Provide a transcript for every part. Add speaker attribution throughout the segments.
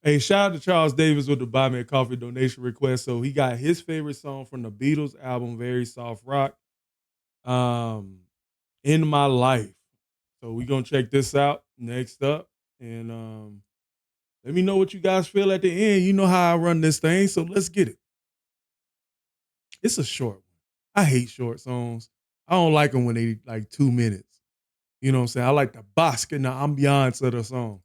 Speaker 1: Hey, shout out to Charles Davis with the Buy Me a Coffee donation request. So he got his favorite song from the Beatles album, Very Soft Rock, um, In My Life. So we gonna check this out next up. And let me know what you guys feel at the end. You know how I run this thing, so let's get it. It's a short one. I hate short songs. I don't like them when they like 2 minutes. You know what I'm saying? I like the basque and the ambiance of the song.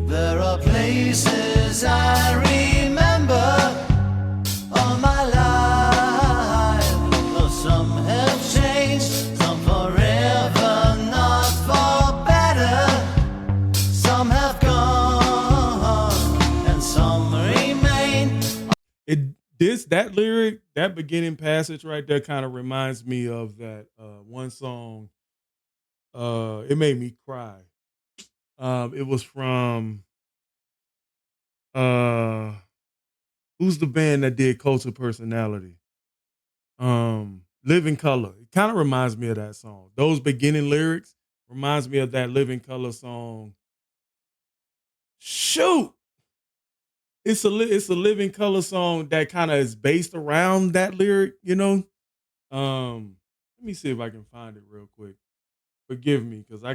Speaker 2: There are places I remember all my life, though some have changed, some forever, not for better. Some have gone, and some remain.
Speaker 1: That lyric, that beginning passage right there kind of reminds me of that one song. It made me cry. It was from uh who's the band that did Cult of Personality? Living Color. It kind of reminds me of that song. Those beginning lyrics reminds me of that Living Color song. Shoot, it's a Living Color song that kind of is based around that lyric. You know. Let me see if I can find it real quick. Forgive me, because I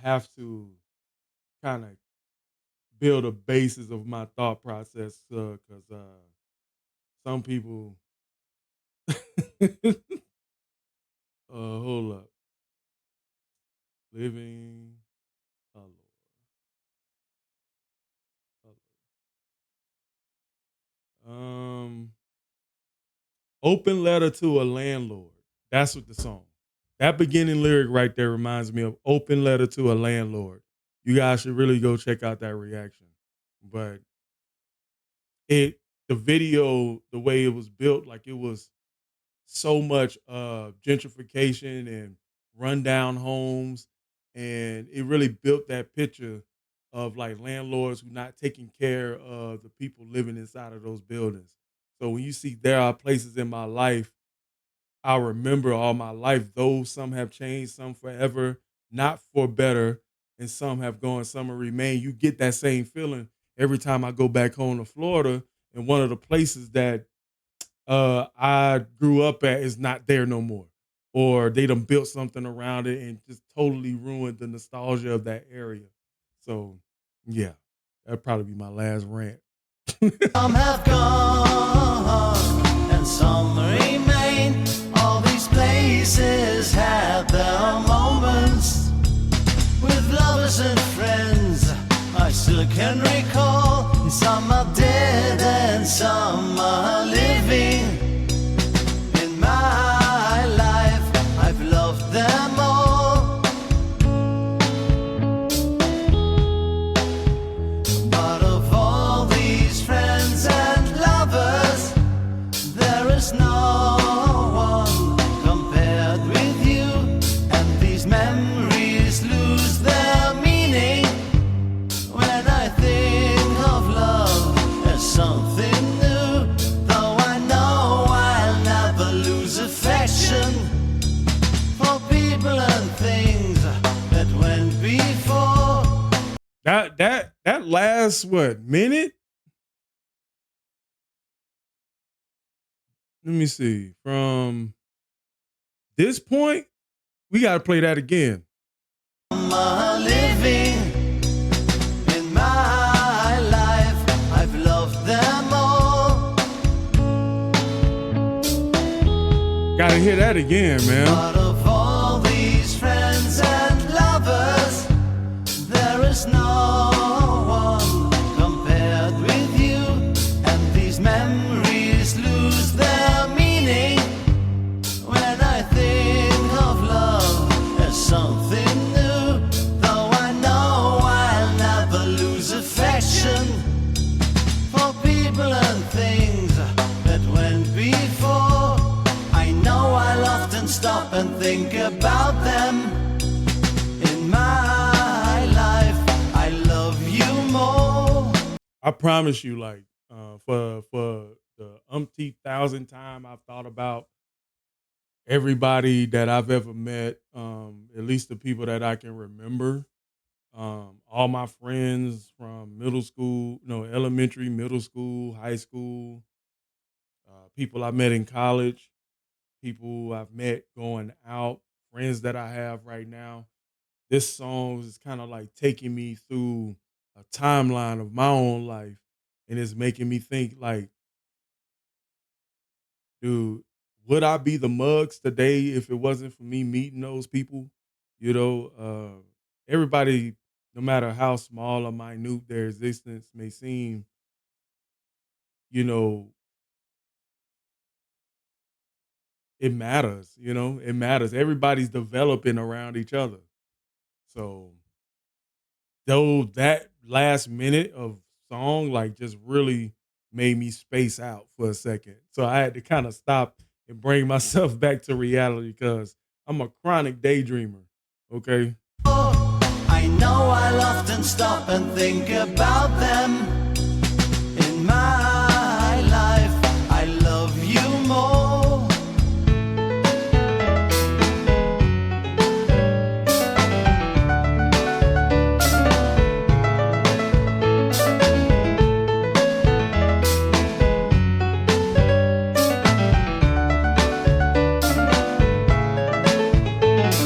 Speaker 1: have to kind of build a basis of my thought process because some people hold up. Living color. Um Open Letter to a Landlord. That's what the song. That beginning lyric right there reminds me of Open Letter to a Landlord. You guys should really go check out that reaction. But it the video, the way it was built, like it was so much gentrification and rundown homes, and it really built that picture of like landlords who not taking care of the people living inside of those buildings. So when you see there are places in my life I remember all my life, though some have changed, some forever, not for better, and some have gone, some will remain. You get that same feeling every time I go back home to Florida, and one of the places that I grew up at is not there no more. Or they done built something around it and just totally ruined the nostalgia of that area. So yeah, that'd probably be my last rant.
Speaker 2: Some have gone, and some remain. All these places had their moments with lovers and friends. I still can recall. Some are dead and some are living. In my life, I've loved them all. But of all these friends and lovers, there is no one compared with you. And these memories lose their meaning when I think of love as something new. Though I know I'll never lose affection for people and things that went before.
Speaker 1: That last what minute? Let me see. From this point, we got to play that again.
Speaker 2: Living in my life, I've loved them all.
Speaker 1: Got to hear that again, man.
Speaker 2: But of all these friends and lovers, there is no one compared with you. And these memories lose their meaning when I think of love as something new. Though I know I'll never lose affection for people and things that went before. I know I'll often stop and think about them. In my life, I love you more.
Speaker 1: I promise you, like, for the umpteenth thousand time I've thought about everybody that I've ever met, at least the people that I can remember, all my friends from middle school, no, elementary, middle school, high school, people I met in college, people I've met going out, friends that I have right now. This song is kind of like taking me through a timeline of my own life, and it's making me think like, dude, would I be the Mugs today if it wasn't for me meeting those people? You know, everybody, no matter how small or minute their existence may seem, you know, it matters. You know, it matters. Everybody's developing around each other. So, though that last minute of song like just really made me space out for a second. So I had to kind of stop and bring myself back to reality because I'm a chronic daydreamer. Okay.
Speaker 2: I know I'll often stop and think about them. In my life, I love you more.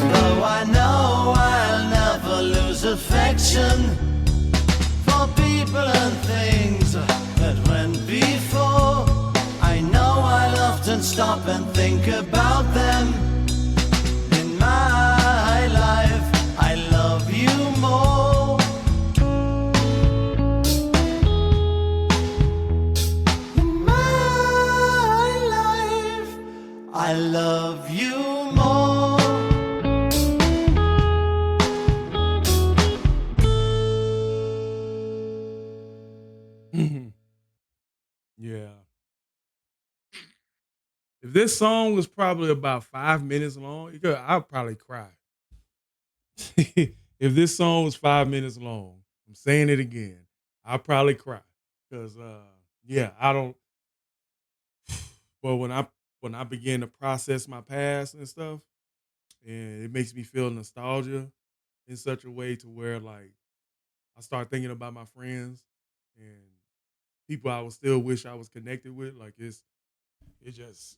Speaker 2: Though I know I'll never lose affection for people and things that went before. I know I'll often stop and think about them. In my life, I love you more. In my life, I love you more.
Speaker 1: Yeah. If this song was probably about 5 minutes long, I'd probably cry. If this song was 5 minutes long, I'm saying it again, I'll probably cry. Cause yeah, I don't but when I begin to process my past and stuff, and it makes me feel nostalgia in such a way to where like I start thinking about my friends and people I would still wish I was connected with. Like it just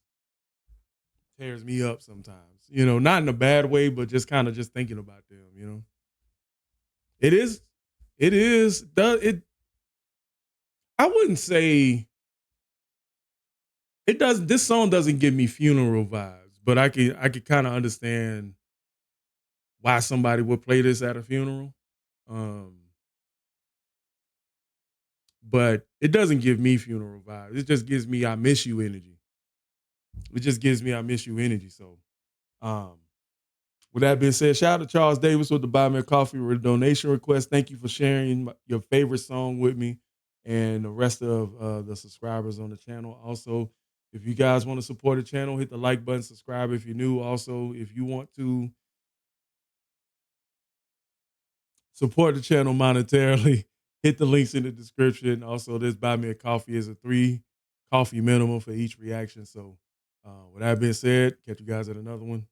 Speaker 1: tears me up sometimes. You know, not in a bad way, but just kind of just thinking about them, you know. It is it is the it I wouldn't say it does this song doesn't give me funeral vibes, but I could kind of understand why somebody would play this at a funeral. Um but it doesn't give me funeral vibes. It just gives me I miss you energy. It just gives me I miss you energy. So um with that being said, shout out to Charles Davis with the Buy Me a Coffee with a donation request. Thank you for sharing your favorite song with me and the rest of the subscribers on the channel. Also, if you guys want to support the channel, hit the like button, subscribe if you're new. Also, if you want to support the channel monetarily, hit the links in the description. Also, this Buy Me a Coffee is a 3 coffee minimum for each reaction. So, with that being said, catch you guys at another one.